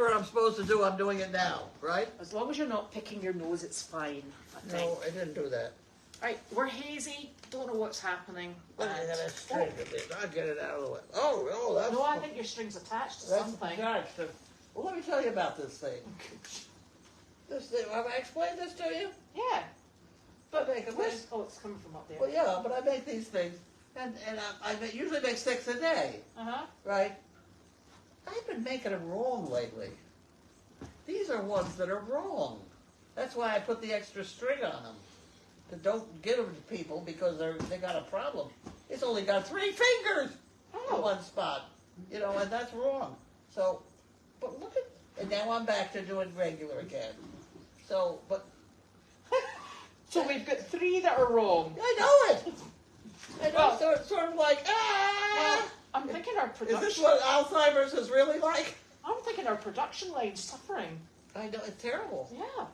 whatever I'm supposed to do, I'm doing it now, right? As long as you're not picking your nose, it's fine. No, I didn't do that. Right, we're hazy. Don't know what's happening. I'll get it out of the way. Oh, that's... No, I think your string's attached to that's something. attached to... Well, let me tell you about this thing. This thing, have I explained this to you? Yeah. But it's coming from up there. Well, yeah, but I make these things, and I usually make 6 a day, right? I've been making them wrong lately. These are ones that are wrong. That's why I put the extra string on them. To don't give them to people because they got a problem. It's only got 3 fingers in one spot, you know, and that's wrong. So, but look at, and now I'm back to doing regular again. So, but. So we've got 3 that are wrong. I know it. I know, Well, so it's sort of like, Well, I'm thinking our production. Is this what Alzheimer's is really like? I'm thinking our production line's suffering. I know, it's terrible. Yeah.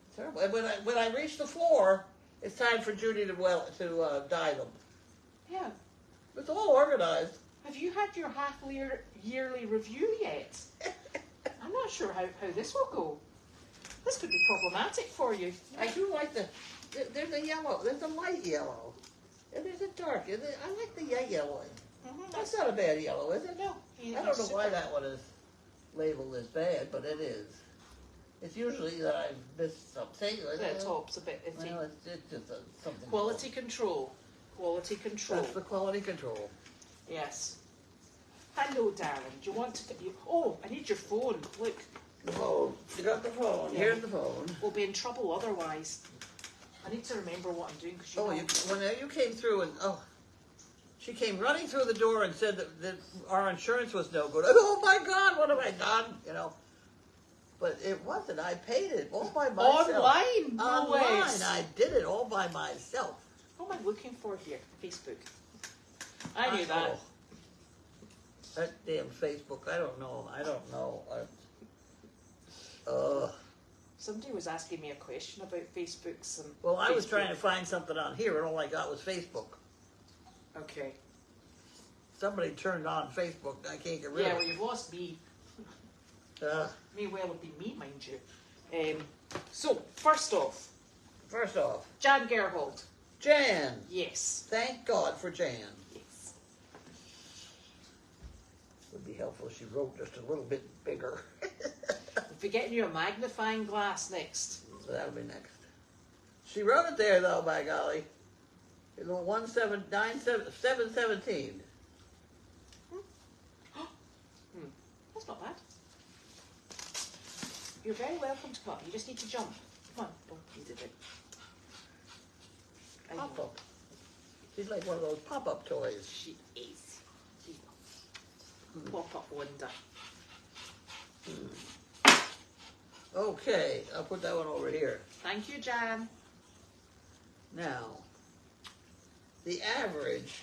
It's terrible. And when I reach the 4, it's time for Judy to dye them. Yeah. It's all organized. Have you had your yearly review yet? I'm not sure how this will go. This could be problematic for you. I do like there's a yellow, there's a light yellow, and there's a dark. And I like the yellow. That's not a bad yellow, is it? No. I don't know why that one is labeled as bad, but it is. It's usually that I've missed something. The top's a bit iffy. Well, it's just something. Quality control. Quality control. That's the quality control. Yes. Hello, darling. Do you want to get you? Oh, I need your phone. Look. The phone. You got the phone. Yeah. Here's the phone. We'll be in trouble otherwise. I need to remember what I'm doing because when you came through and she came running through the door and said that our insurance was no good. Oh my God, what have I done? You know. But it wasn't. I paid it all by myself. Online? Online. I did it all by myself. What am I looking for here? Facebook. I knew that. That damn Facebook. I don't know. Somebody was asking me a question about Facebooks and. Well, I was trying to find something on here, and all I got was Facebook. Okay. Somebody turned on Facebook. I can't get rid of it. Yeah, well, you've lost me. May well have been me, mind you. So, first off, Jan Gerhold. Jan. Yes. Thank God for Jan. Yes. Would be helpful if she wrote just a little bit bigger. We'll be getting you a magnifying glass next. So that'll be next. She wrote it there, though, by golly. It's 717. That's not bad. You're very welcome to come up. You just need to jump. Come on. Oh, you did it. Pop-up. She's like one of those pop-up toys. She is. Pop-up wonder. Okay, I'll put that one over here. Thank you, Jan. Now, the average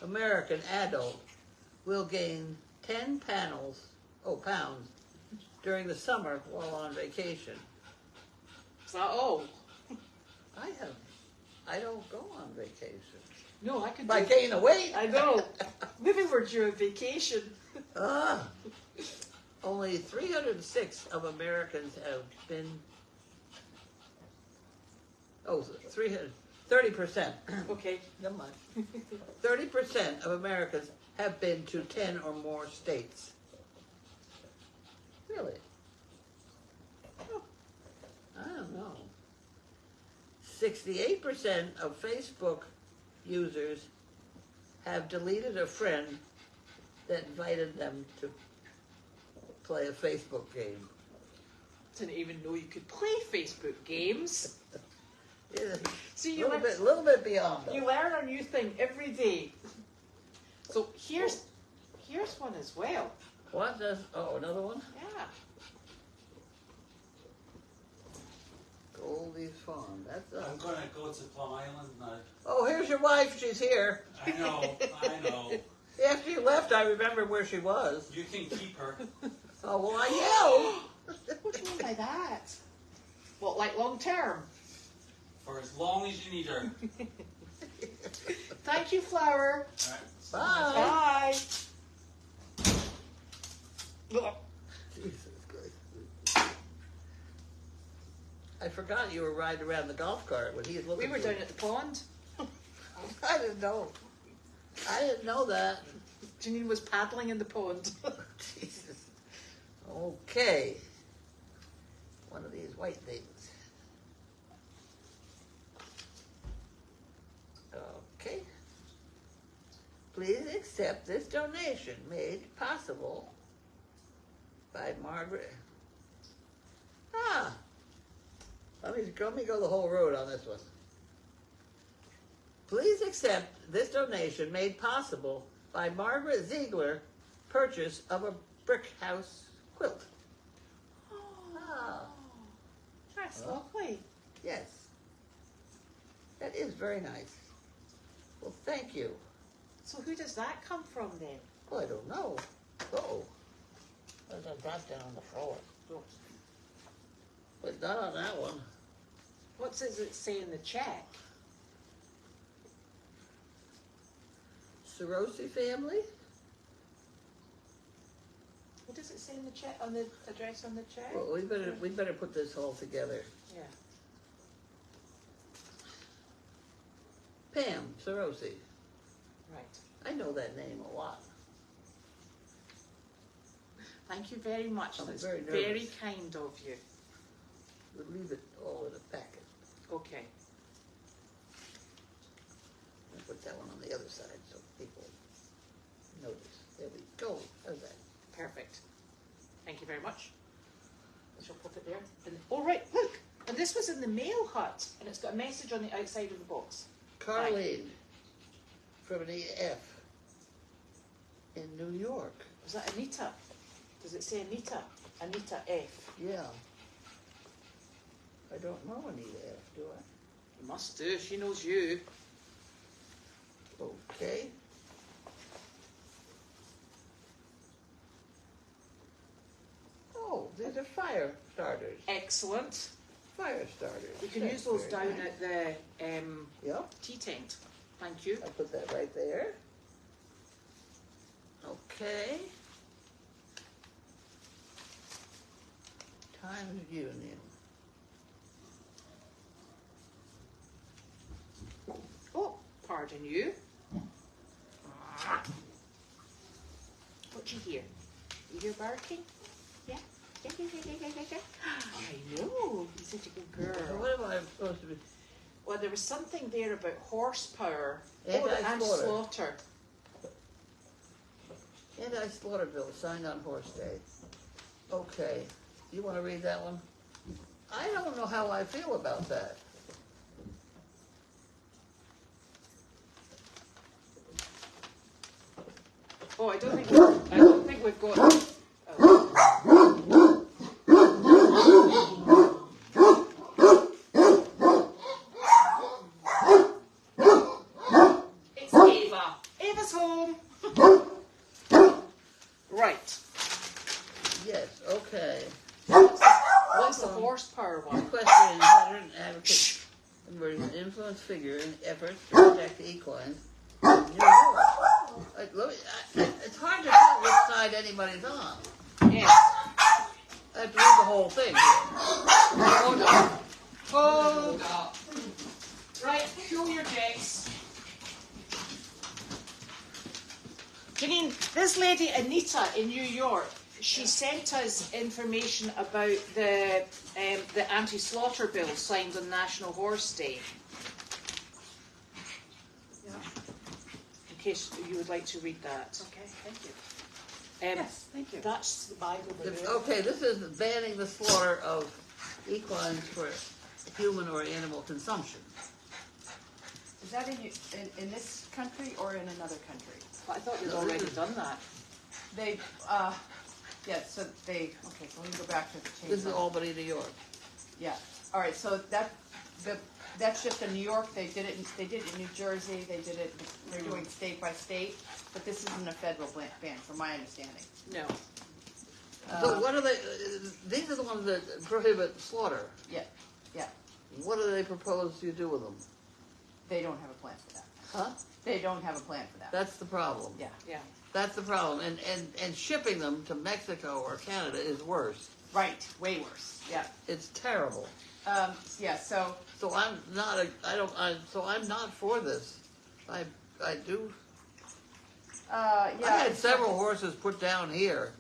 American adult will gain 10 pounds during the summer while on vacation. Is that all? I don't go on vacation. No, I could. By gain the weight. I know. Maybe we're during vacation. Only 306 of Americans have been. 30%. Okay. Never mind. 30% of Americans have been to 10 or more states. Really? I don't know. 68% of Facebook users have deleted a friend that invited them to play a Facebook game. Didn't even know you could play Facebook games. Yeah, See, a little bit beyond that. You learn a new thing every day. So here's one as well. What? Another one? Yeah. Goldy's Farm. That's I'm going to go to Plum Island now. Oh, here's your wife. She's here. I know. After you left, I remembered where she was. You can keep her. Oh, well, I yelled. What do you mean by that? What, like long term? For as long as you need her. Thank you, Flower. Bye. Bye. I forgot you were riding around the golf cart when he was looking. We were for down you. at the pond. I didn't know. I didn't know that. Janine was paddling in the pond. Jesus. Okay. One of these white things. Okay. Please accept this donation made possible by Margaret. Let me go the whole road on this one. Please accept this donation made possible by Margaret Ziegler, purchase of a brick house quilt. That's lovely. Yes. That is very nice. Well, thank you. So who does that come from then? Well, I don't know. Uh-oh. There's a drop down on the floor. But not on that one. What does it say in the check? Sarosi family? What does it say in the check, on the address on the check? Well, we better put this all together. Yeah. Pam Sarosi. Right. I know that name a lot. Thank you very much. I'm That's very very nervous. kind of you. We'll leave it all in a packet. Okay. I'll put that one on the other side so people notice. There we go. How's that? Perfect. Thank you very much. I shall put it there. And, oh, right, look. And this was in the mail hut. And it's got a message on the outside of the box. Carlene from an EF in New York. Is that Anita? Does it say Anita? Anita F. Yeah. I don't know Anita F, do I? You must do. She knows you. Okay. Oh, these are fire starters. Excellent. Fire starters. We can That's use those very down nice. at the Yep. tea tent. Thank you. I'll put that right there. Okay. Times Union. Oh, pardon you. What do you hear? You hear barking? Yeah. Yeah. I know. You're such a good So girl. what am I supposed to be? Well, there was something there about horsepower. Anti-slaughter. And slaughter. Anti-slaughter bill signed on horse day. Okay. You want to read that one? I don't know how I feel about that. Oh, I don't think we've got. Oh. It's Ava. Ava's home. Right. Yes, okay. What's the horsepower one? Equestrian veteran advocate emerging an influence figure in efforts to protect equines. in New York. It's hard to tell which side anybody's on. Yes. I have to read the whole thing here. Hold up. Hold up. Right, show your decks. Janine, this lady Anita in New York, she sent us information about the anti-slaughter bill signed on National Horse Day. Yeah. In case you would like to read that. Okay, thank you. Yes, thank you. That's the Bible. Okay, this is banning the slaughter of equines for human or animal consumption. Is that in this country or in another country? But I thought you'd already done that. They, yeah, so okay, so let me go back to the change. This is Albany, New York. Yeah, all right, so that's just in New York, they did it in New Jersey, they're doing state by state, but this isn't a federal ban, from my understanding. No. So what are they, these are the ones that prohibit slaughter. Yeah, yeah, What do they propose you do with them? they don't have a plan for that. Huh? They don't have a plan for that. That's the problem. Yeah. Yeah. That's the problem. And shipping them to Mexico or Canada is worse. Right, way worse. Yeah. It's terrible. Yeah. So So I'm not. So I'm not for this. I do. yeah. I had several horses put down here.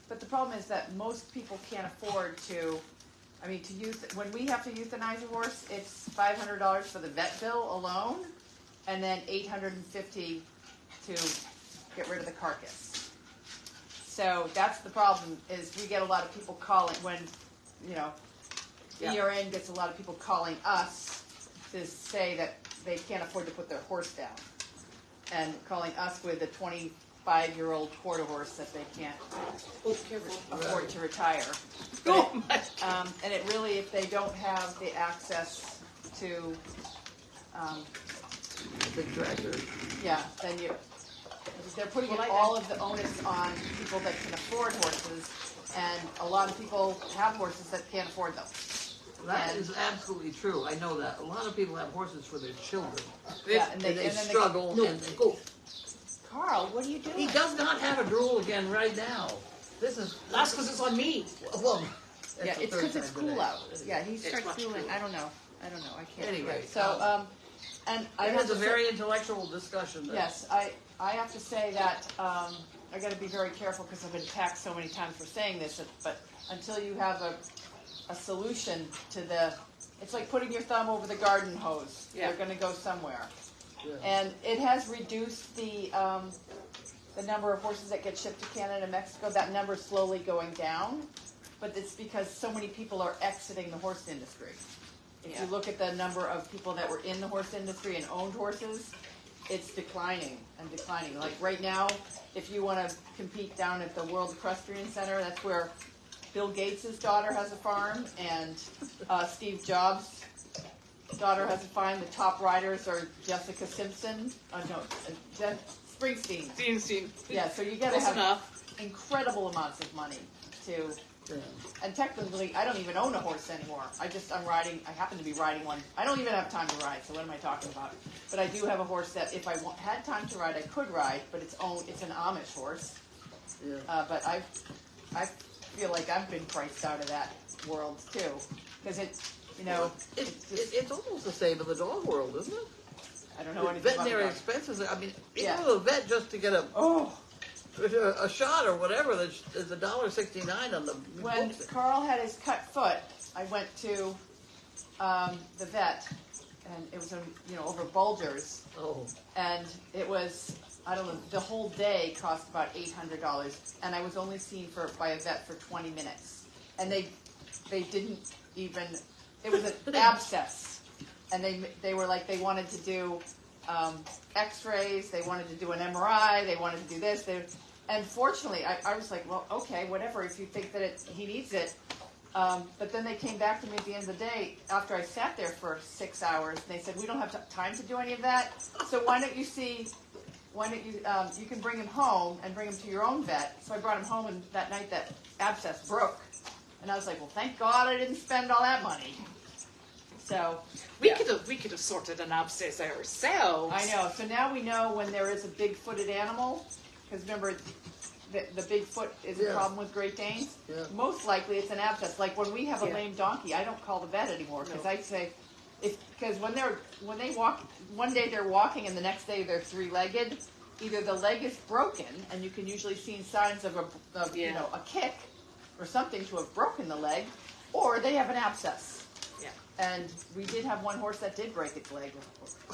But the problem is that most people can't afford to. I mean, when we have to euthanize a horse, it's $500 for the vet bill alone, and then $850 to get rid of the carcass. So that's the problem. Is we get a lot of people calling when, ERN gets a lot of people calling us to say that they can't afford to put their horse down, and calling us with a 25-year-old quarter horse that they can't afford to retire. And it really, if they don't have the access to, The tractor. then they're putting all of the onus on people that can afford horses, and a lot of people have horses that can't afford them. That is absolutely true. I know that. A lot of people have horses for their children. And they struggle. Go. Carl, what are you doing? He does not have a drool again right now. That's because it's on me. Well, Yeah, it's because it's cool out. Yeah, he starts drooling. I don't know. I can't. Anyway, so and I it have was a to very intellectual discussion. yes, I have to say that I got to be very careful because I've been attacked so many times for saying this. But until you have a solution to it's like putting your thumb over the garden hose. Yeah. They're going to go somewhere. Yeah. And it has reduced the number of horses that get shipped to Canada and Mexico. That number is slowly going down, but it's because so many people are exiting the horse industry. If you look at the number of people that were in the horse industry and owned horses, it's declining and declining. Like right now, if you want to compete down at the World Equestrian Center, that's where Bill Gates' daughter has a farm, and Steve Jobs' daughter has a farm. The top riders are Jessica Simpson. Springsteen. Yeah, so you got to have incredible amounts of money to. Yeah. And technically, I don't even own a horse anymore. I'm riding. I happen to be riding one. I don't even have time to ride. So what am I talking about? But I do have a horse that, if I had time to ride, I could ride. But it's an Amish horse. Yeah. But I feel like I've been priced out of that world too, because it's almost the same in the dog world, isn't it? I don't know anything about veterinary the dog. expenses. I mean, you Yeah. go to the vet just to get a shot or whatever. Is $1.69 on the When books. Carl had his cut foot, I went to the vet, and it was over Bulgers, Oh, and it was, I don't know, the whole day cost about $800, and I was only seen by a vet for 20 minutes, and they didn't even. It was an abscess, and they were like, they wanted to do X-rays, they wanted to do an MRI, they wanted to do this. And fortunately, I was like, well, okay, whatever. If you think that he needs it. But then they came back to me at the end of the day after I sat there for 6 hours, and they said, we don't have time to do any of that. So why don't you you can bring him home and bring him to your own vet. So I brought him home, and that night that abscess broke. And I was like, well, thank God I didn't spend all that money. So We could have sorted an abscess ourselves. I know. So now we know when there is a big-footed animal, because remember, the Bigfoot is a problem with Great Danes. Yeah. Most likely it's an abscess. Like when we have a lame donkey, I don't call the vet anymore because I say, because when they walk, one day they're walking and the next day they're three-legged. Either the leg is broken, and you can usually see signs of a kick or something to have broken the leg, or they have an abscess. Yeah. And we did have one horse that did break its leg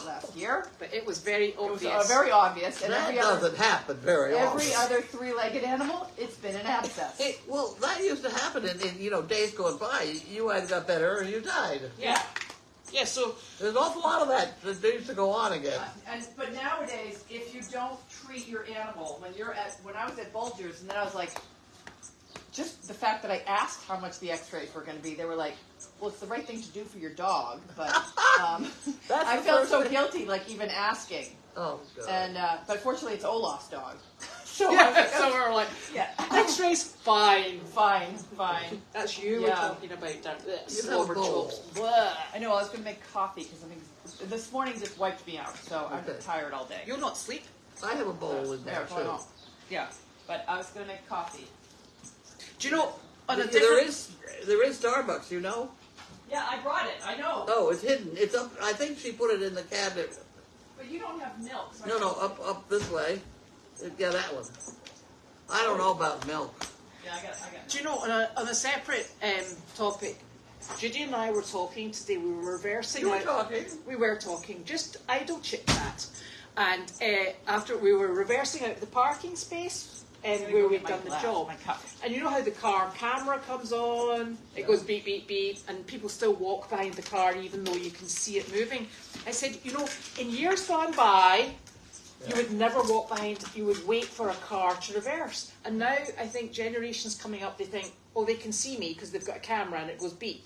last year. But it was very obvious. It was very obvious. And that doesn't happen very often. every other three-legged animal, it's been an abscess. Well, that used to happen in days going by. You either got better or you died. Yeah. Yeah, so There's an awful lot of that used to go on again. But nowadays, if you don't treat your animal, when I was at Bulgers, and then I was like, just the fact that I asked how much the X-rays were going to be, they were like, well, it's the right thing to do for your dog, but I felt so guilty, like even asking. Oh, God. And but fortunately, it's Olaf's dog. So so we're like, yeah, X-rays, fine. fine. That's you we're talking about, down there. You have a Slobber bowl. chops. Blah. I know. I was going to make coffee because this morning just wiped me out, so I'm Okay. tired all day. You'll not sleep. I have a bowl in there, There, too. yeah, but I was going to make coffee. Do you know, on a there different. is Starbucks, you know. Yeah, I brought it. I know. Oh, it's hidden. It's up. I think she put it in the cabinet. But you don't have milk. So No, up this way. Yeah, that one. I don't know about milk. Yeah, I got it. Do you know, on a separate topic, Judy and I were talking today. We were reversing. You were talking. We were talking, just idle chit chat, and after we were reversing out the parking space. Where we've done the job, and you know how the car camera comes on, it goes beep beep beep, and people still walk behind the car even though you can see it moving. I said, you know, in years gone by, you would never walk behind, you would wait for a car to reverse. And now I think generations coming up, they think, oh, they can see me because they've got a camera and it goes beep.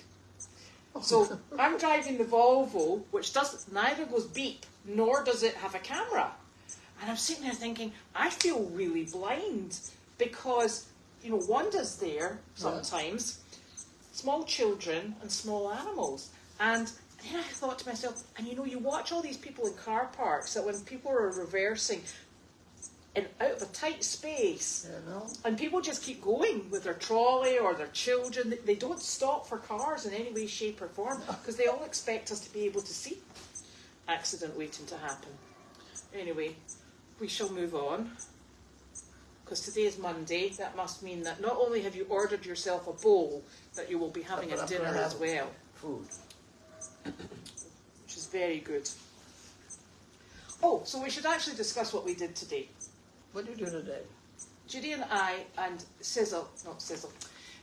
So I'm driving the Volvo, which neither goes beep nor does it have a camera. And I'm sitting there thinking, I feel really blind because, you know, Wanda's there sometimes, small children and small animals. And then I thought to myself, and you know, you watch all these people in car parks that when people are reversing and out of a tight space, and people just keep going with their trolley or their children, they don't stop for cars in any way, shape or form because they all expect us to be able to see accident waiting to happen. Anyway. We shall move on, because today is Monday. That must mean that not only have you ordered yourself a bowl, that you will be having a dinner as well. Food. Which is very good. Oh, so we should actually discuss what we did today. What did you do today? Judy and I and Sizzle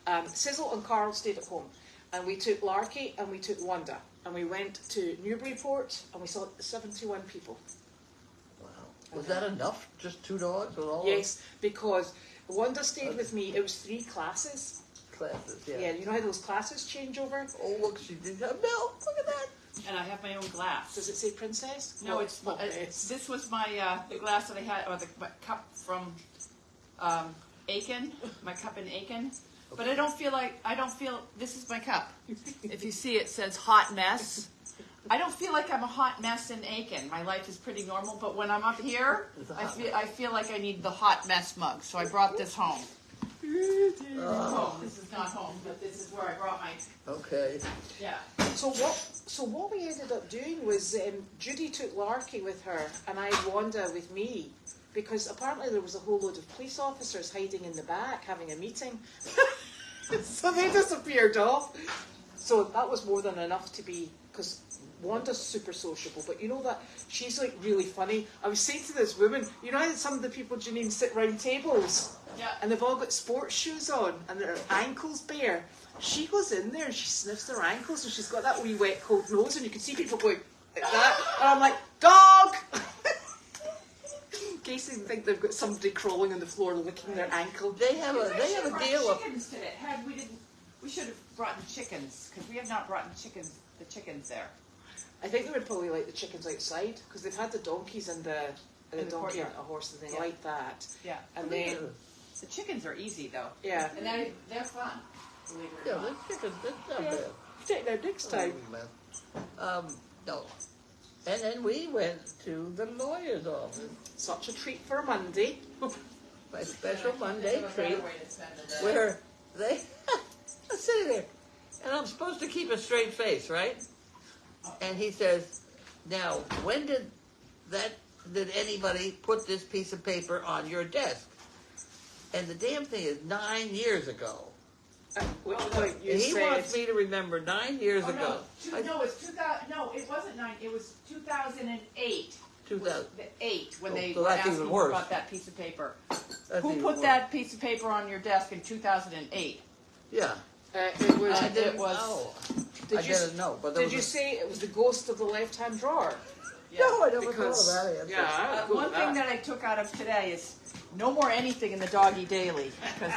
and Carl stayed at home. And we took Larky and we took Wanda. And we went to Newburyport and we saw 71 people. Was that enough? Just 2 dogs or all? Yes, because Wanda stayed with me. It was 3 classes. Classes, yeah. Yeah, you know how those classes change over? Oh, look, she did have milk. Look at that. And I have my own glass. Does it say princess? No, it's this was my the glass that I had, or my cup from Aiken, my cup in Aiken. But I don't feel, this is my cup. If you see, it says hot mess. I don't feel like I'm a hot mess in Aiken. My life is pretty normal, but when I'm up here, I feel like I need the hot mess mug. So I brought this home. This is not home, but this is where I brought my. Okay. Yeah. So what we ended up doing was Judy took Larky with her, and I had Wanda with me, because apparently there was a whole load of police officers hiding in the back having a meeting. So they disappeared off. So that was more than enough to be, because Wanda's super sociable, but you know that she's like really funny. I was saying to this woman, you know how some of the people, Janine, sit round tables, and they've all got sports shoes on and their ankles bare. She goes in there and she sniffs their ankles, and she's got that wee wet cold nose, and you can see people going like that. And I'm like, dog! In case they think they've got somebody crawling on the floor licking their ankle. They have a deal of chickens today. We should have brought in chickens, because we have not brought in the chickens there. I think they would probably like the chickens outside, because they've had the donkeys and the donkey and a horse, and they like that. Yeah. And then the chickens are easy though. Yeah. And they're fun. the chickens. That's not bad. Take that next time. No. And then we went to the lawyer's office. Such a treat for Monday. My special Monday That's a treat, better way to spend the day. where they I'm sitting there, and I'm supposed to keep a straight face, right? And he says, "Now, when did anybody put this piece of paper on your desk?" And the damn thing is 9 years ago. Which point you And he said, wants me to remember 9 years Oh, ago. no, it's 2000. No, it wasn't 9. It was 2008. 2008. When they so were that's asking even you worse. about that piece of paper. That's Who even put worse. that piece of paper on your desk in 2008? Yeah. it was. I didn't it was- know. Did I you- didn't know. But there Did was you a- say it was the ghost of the left-hand drawer? Yeah. No, I never Because- thought of that answer. Yeah, I would go One with thing that I took out of today is no more anything in the doggy daily, because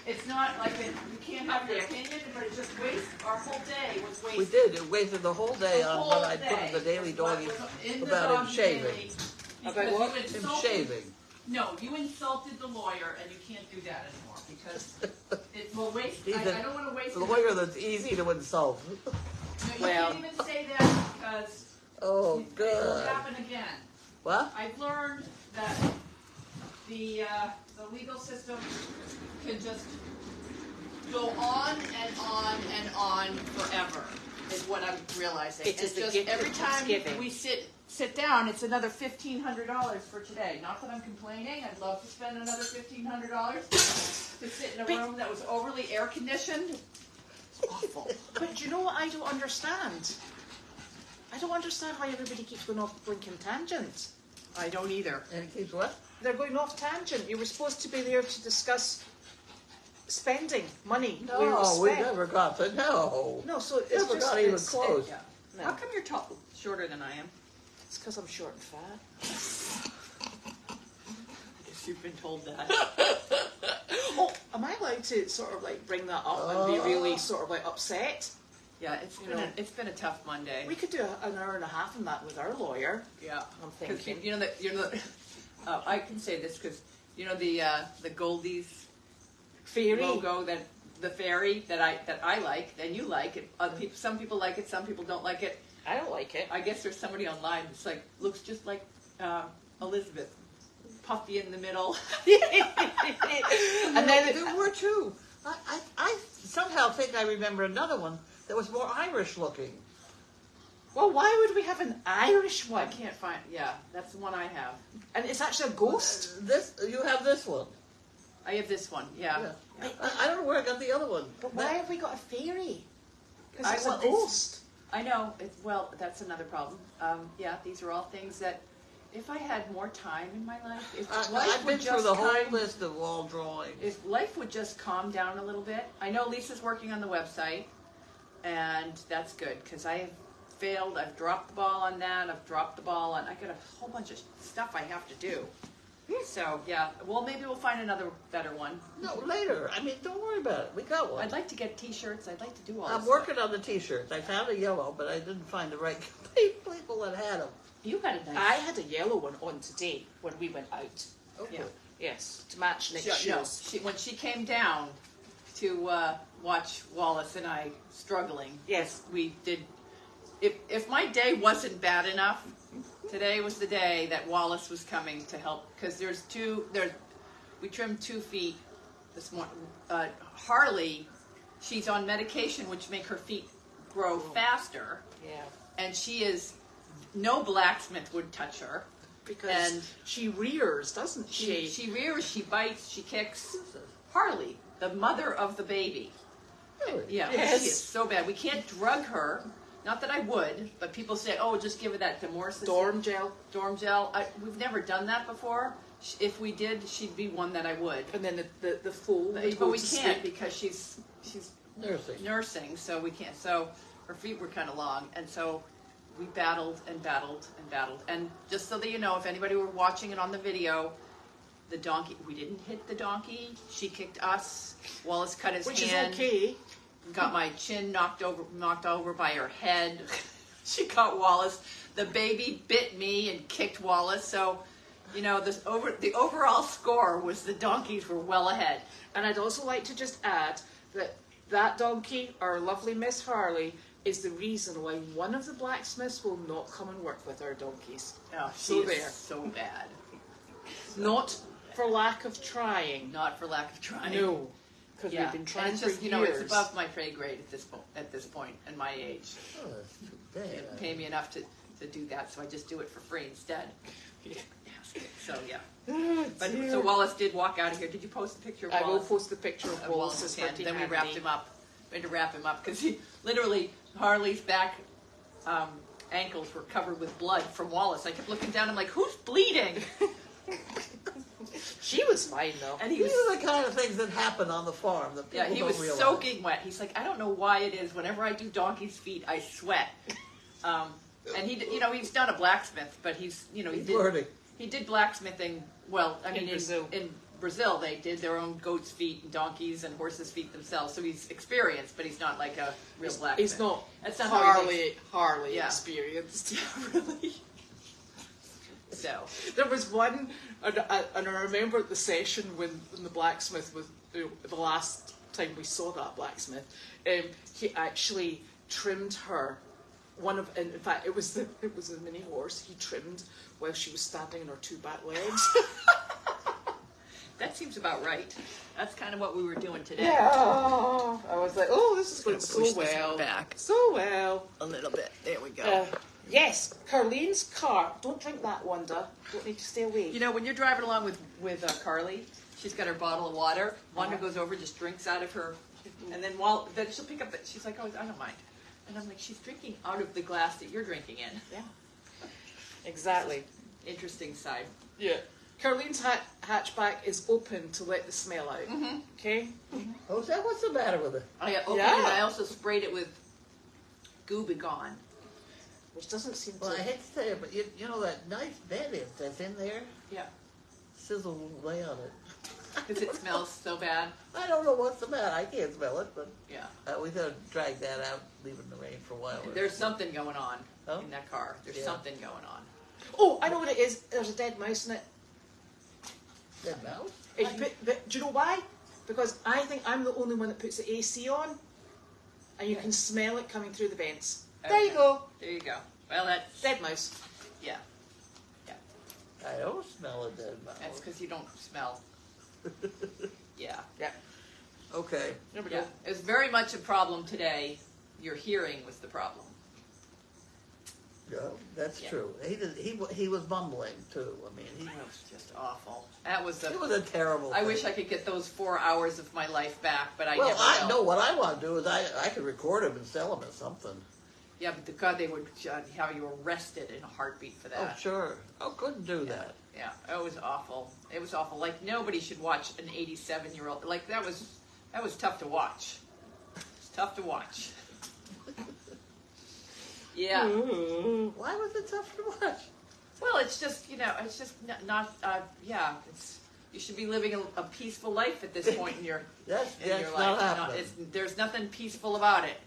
it's not like you can't have your opinion, but it just wastes our whole day was wasted. We did. It wasted the whole day The on whole what I put day in the daily was what doggy was in the about him doggy shaving. daily, About because what? you Him insulted- shaving. No, you insulted the lawyer, and you can't do that anymore because it will waste. He's I don't want to waste. a lawyer that's easy to insult. No, you Well- can't even say that because Oh, it will good. happen again. What? I've learned that the legal system can just go on and on and on forever. Is what I'm realizing. It is the just gift every that time keeps giving. we sit down, it's another $1,500 for today. Not that I'm complaining. I'd love to spend another $1,500 to sit in a room that was overly air conditioned. It's awful. But do you know what I don't understand? I don't understand why everybody keeps going off the blinking tangent. I don't either. And it keeps what? They're going off tangent. You were supposed to be there to discuss spending money. No, we never got to. No. No, so it's Never just, got even it's, close. Yeah. No. How come you're shorter than I am? It's because I'm short and fat. Guess you've been told that. Oh, am I allowed to sort of like bring that up and be really sort of like upset? Yeah, it's been a tough Monday. We could do an hour and a half on that with our lawyer. Yeah, I'm because thinking. you know that I can say this because you know the Goldy's Fairy. logo, that the fairy that I like and you like it. Some people like it, some people don't like it. I don't like it. I guess there's somebody online that's like looks just like Elizabeth, puffy in the middle. And then there were two. I somehow think I remember another one that was more Irish looking. Well, why would we have an Irish I one? can't find. Yeah, that's the one I have. And it's actually a ghost. This you have this one. I have this one. Yeah. Yeah. I don't know where I got the other one. But why have we got a fairy? Because it's well, a ghost. I know. Well, that's another problem. Yeah, these are all things that, if I had more time in my life, if life I've would been through just the whole list of wall drawings. if life would just calm down a little bit. I know Lisa's working on the website, and that's good because I have failed. I've dropped the ball on that. I've dropped the ball on. I got a whole bunch of stuff I have to do. So yeah, well maybe we'll find another better one. No, later. I mean, don't worry about it. We got one. I'd like to get T-shirts. I'd like to do all. I'm this working on the T-shirts. I found a yellow, but I didn't find the right people that had them. You had a nice. I had a yellow one on today when we went out. Okay. Yeah. Yes, to match Nick's No, shoes. when she came down to watch Wallace and I struggling. Yes. We did. If my day wasn't bad enough, today was the day that Wallace was coming to help because we trimmed 2 feet this morning. Harley, she's on medication which make her feet grow faster, Yeah. and no blacksmith would touch her. Because And she rears, doesn't she? She rears, she bites, she kicks. Harley, the mother of the baby. Really? Yeah, Yes. she is so bad. We can't drug her. Not that I would, but people say, "Oh, just give her that Demorsis Dorm gel. Dorm gel." We've never done that before. If we did, she'd be one that I would. And then the foal would But go we to can't sleep. because she's Nursing. so we can't. So her feet were kind of long, and so we battled and battled and battled. And just so that you know, if anybody were watching it on the video, the donkey, we didn't hit the donkey. She kicked us. Wallace cut his Which hand. is okay. Got my chin knocked over by her head. She got Wallace. The baby bit me and kicked Wallace. So, you know, the overall score was the donkeys were well ahead. And I'd also like to just add that donkey, our lovely Miss Harley, is the reason why one of the blacksmiths will not come and work with our donkeys. Oh, So she is there. so bad. Not for lack of trying. Not for lack of trying. No. Because Yeah. we've been And trying it's for just, years. you know, it's above my pay grade at this point in my age. Oh, that's too They bad. didn't pay me enough to do that, so I just do it for free instead. Yeah. So yeah. Oh, But dear. so Wallace did walk out of here. Did you post a picture of I will Wallace? post the picture of Wallace's Wallace's hand. pretty Then we handy. wrapped him up. We had to wrap him up because he literally Harley's back ankles were covered with blood from Wallace. I kept looking down. I'm like, who's bleeding? She was fine though. And he These was are the kind of things that happen on the farm that people yeah, he don't was realize. soaking wet. He's like, I don't know why it is. Whenever I do donkey's feet, I sweat. And he, you know, he's not a blacksmith, but he's, you know, He's learning. He did blacksmithing. Well, I mean, Brazil. in Brazil, they did their own goats' feet and donkeys and horses' feet themselves. So he's experienced, but he's not like a real blacksmith. He's not That's not how he Harley Yeah. experienced. really. So There was one, and I remember at the session when the blacksmith was, the last time we saw that blacksmith, he actually trimmed her. In fact, it was a mini horse. He trimmed while she was standing on her 2 back legs. That seems about right. That's kind of what we were doing today. Yeah. I was like, oh, this is going Push so this well. back. So well. A little bit. There we go. Yes, Carlene's car. Don't drink that, Wanda. Don't need to stay away. You know, when you're driving along with Carly, she's got her bottle of water. Wanda goes over, just drinks out of her, and then then she'll pick up it. She's like, oh, I don't mind. And I'm like, she's drinking out of the glass that you're drinking in. Yeah. Exactly. Interesting side. Yeah. Carlene's hatchback is open to let the smell out. Mm-hmm. Okay? Oh, is that what's the matter with it? I opened it, and I also sprayed it with Goo Be Gone. Which doesn't seem Well, I to... hate to say it, but you know that nice bed that's in there? Yeah. Sizzle away on it. Because it smells so bad. I don't know what's the matter. I can't smell it, but Yeah. we gotta drag that out, leave it in the rain for a while. There's something going on Oh? in that car. There's Yeah. something going on. Oh, I know what it is. There's a dead mouse in it. Dead mouse? But do you know why? Because I think I'm the only one that puts the AC on, and you can smell it coming through the vents. There you Okay. go. There you go. Well, that's, Dead mouse. yeah. I don't smell a dead mouse. That's because you don't smell. Yeah. Yeah. Okay. There we Yeah. go. It was very much a problem today. Your hearing was the problem. Yeah, that's Yeah. true. He was mumbling too. I mean, It was just awful. That was it was a terrible. I thing. wish I could get those 4 hours of my life back, but I Well, never I will. know what I want to do is I could record him and sell him as something. Yeah, but God, they would have you arrested in a heartbeat for Oh, that. sure. I couldn't do Yeah. that. Yeah, it was awful. It was awful. Like nobody should watch an 87-year-old. Like that was tough to watch. It's tough to watch. Yeah. Why was it tough to watch? Well, it's just it's just not. Yeah, it's you should be living a peaceful life at this point in your That's in your not life. happening. There's nothing peaceful about it.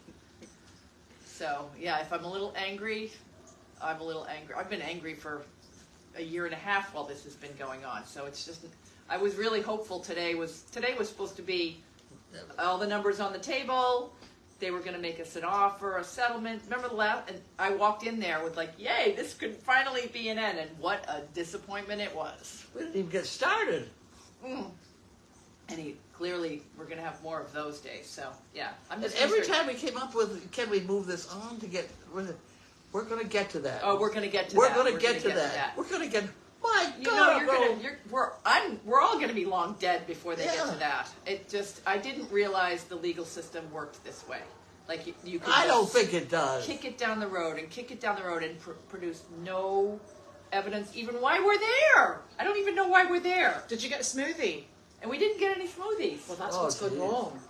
So yeah, if I'm a little angry, I'm a little angry. I've been angry for a year and a half while this has been going on. So it's just, I was really hopeful today was supposed to be all the numbers on the table. They were going to make us an offer, a settlement. Remember the last? And I walked in there with like, yay, this could finally be an end. And what a disappointment it was. We didn't even get started. And clearly, we're going to have more of those days. So yeah, I'm And just every gonna start- time we came up with, can we move this on to get? We're going to get to that. Oh, we're going to get to We're that. going to We're get gonna to that. We're going to get. My You God, know, we're all gonna be long dead before they get Yeah. to that. I didn't realize the legal system worked this way. Like you could I don't just think it does. kick it down the road and kick it down the road and produce no evidence even why we're there. I don't even know why we're there. Did you get a smoothie? And we didn't get any smoothies. Well, that's Oh, what's gone geez. wrong.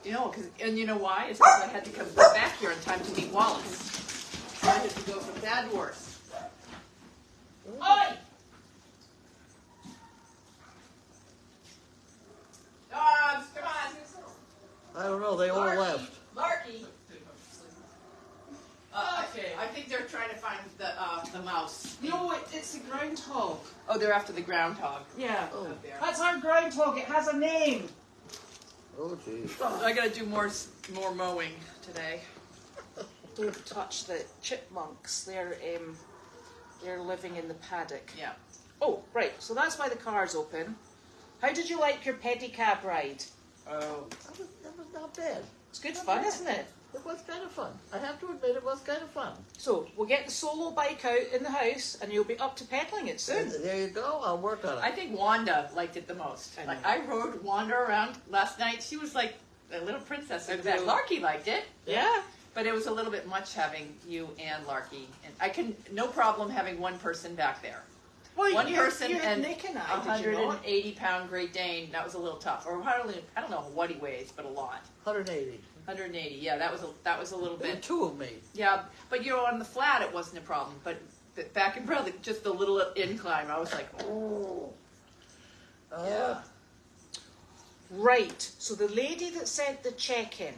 You know, and you know why? It's because I had to come back here in time to meet Wallace. I had to go from bad to worse. Oi! Dogs, come on. I don't know. They all left. Larky. I think they're trying to find the mouse. No, it's the groundhog. Oh, they're after the groundhog. Yeah. Oh, Up there. That's our groundhog. It has a name. oh geez. I gotta do more mowing today. Don't touch the chipmunks. They're living in the paddock. Yeah. Oh, right. So that's why the car's open. How did you like your pedicab ride? Oh. That was not bad. It's good fun, isn't it? It was kind of fun. I have to admit, it was kind of fun. So we'll get the solo bike out in the house, and you'll be up to pedaling it soon. There you go. I'll work on it. I think Wanda liked it the most. I know. Like I rode Wanda around last night. She was like a little princess. I In fact, know. Larky liked it. Yeah. But it was a little bit much having you and Larky. And I can no problem having one person back there. Well, One person you had and Nick and I, did you not? 180-pound Great Dane. That was a little tough. Or I don't know what he weighs, but a lot. 180. 180. Yeah, that was a little There were bit. two of me. Yeah, but on the flat it wasn't a problem. But back in Bradley, just the little incline, I was like, oh. Yeah. Right. So the lady that sent the check-in,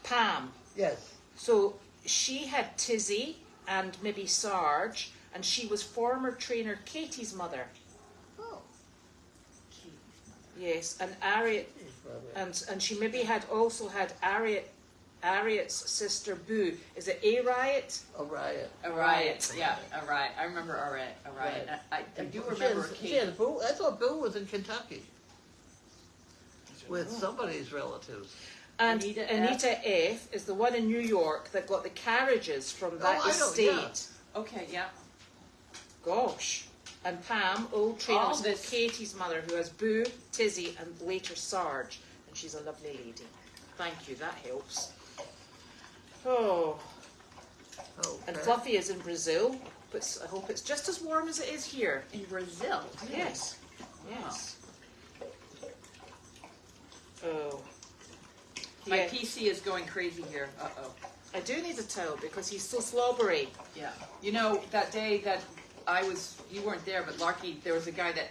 Pam. Yes. So she had Tizzy and maybe Sarge, and she was former trainer Katie's mother. Oh. Yes, and Harriet, Geez, brother. and she maybe had also had Harriet Harriet's sister Boo. Is it a riot? A riot. A riot, yeah, a riot. I remember a riot. Right. I do remember a She had case. Boo. I thought Boo was in Kentucky with somebody's relatives. And Anita Anita F. is the one in New York that got the carriages from that I know, estate. yeah. Okay, yeah. Gosh. And Pam, old trainer, All was this- Katie's mother, who has Boo, Tizzy, and later Sarge. And she's a lovely lady. Thank you, that helps. Oh. Oh, And Fluffy is in Brazil. But I hope it's just as warm as it is here. In Brazil. Yes. Yes. Oh. My Yeah. PC is going crazy here. Uh-oh. I do need a towel because he's so slobbery. Yeah. You know, that day that you weren't there, but Larky, there was a guy that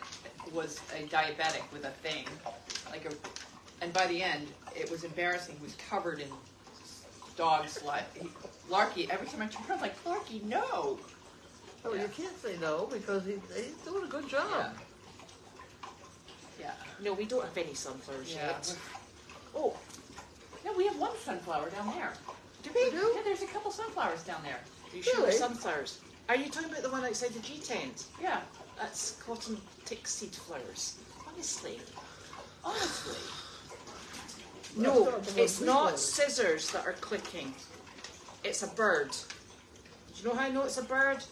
was a diabetic with a thing. And by the end, it was embarrassing. He was covered in dog slime. Larky, every time I turned around, I'm like, Larky, no! Oh, Yeah. you can't say no because he's doing a good job. Yeah. Yeah. No, we don't have any sunflowers Yeah. yet. Oh, No, we have one sunflower down there. do we? Yeah, there's a couple sunflowers down there. Are you sure Really? sunflowers? Are you talking about the one outside the G tent? Yeah. That's cotton tick seed flowers. Honestly. Honestly. No, That's not the it's one we not wanted. scissors that are clicking. It's a bird. Do you know how I know it's a bird?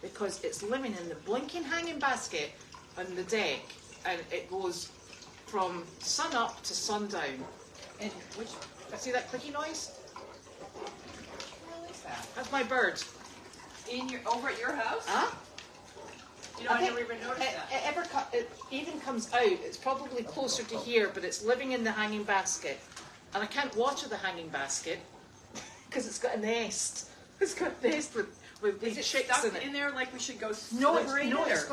Because it's living in the blinking hanging basket on the deck, and it goes from sun up to sundown. And which See that clicky noise? hell is that? That's my bird. Over at your house? Huh? You know, I think never even noticed that. it even comes out. It's probably closer to here, but it's living in the hanging basket. And I can't water the hanging basket because it's got a nest. It's got a nest with Is it chicks stuck in it. in there like we should go No, liberate no, it? it's or-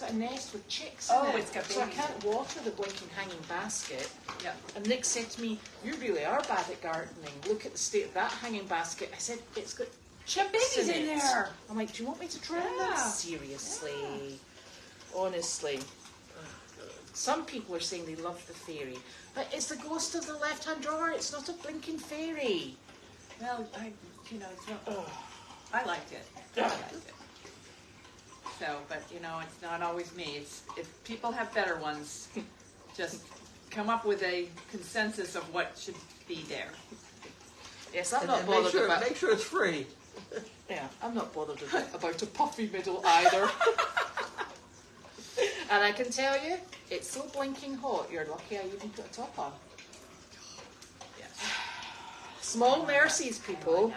got a nest with chicks Oh, in it. it's got so I babies can't water the blinking hanging basket. Yeah. And Nick said to me, "You really are bad at gardening. Look at the state of that hanging basket." I said, "It's got chicks babies in in it." there. I'm like, "Do you want me to drown them?" Yeah. Seriously, honestly. Some people are saying they love the fairy, but it's the ghost of the left-hand drawer. It's not a blinking fairy. Well, it's not. I liked it. I liked it. So, but it's not always me. It's if people have better ones, just come up with a consensus of what should be there. Yes, I'm And not then bothered about. make sure it's free. Yeah, I'm not bothered about a puffy middle either. And I can tell you, it's so blinking hot, you're lucky I even put a top on. Yes. Small mercies, people.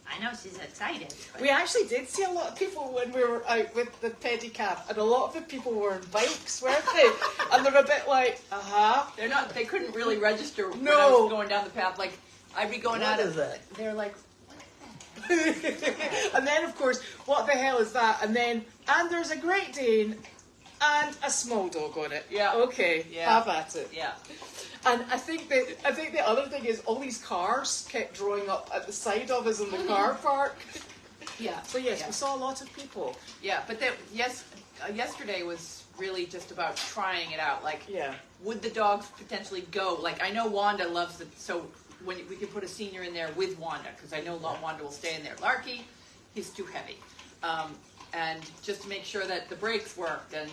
I know she's excited. But We actually did see a lot of people when we were out with the pedicab, and a lot of the people were on bikes, weren't they? And they're a bit like, They're not. They couldn't really register when I No. was going down the path. Like I'd be going What out is of. that? They're like, and then of course, what the hell is that? And there's a Great Dane and a small dog on it. Yeah. Okay, Yeah. have at it. yeah. And I think the other thing is all these cars kept drawing up at the side of us in the car park. Yeah. So yes, Yeah. we saw a lot of people. Yeah, but yesterday was really just about trying it out. Like, Yeah. would the dogs potentially go? Like, I know Wanda loves it, so when we could put a senior in there with Wanda, because I know Wanda will stay in there. Larky, he's too heavy. And just to make sure that the brakes worked and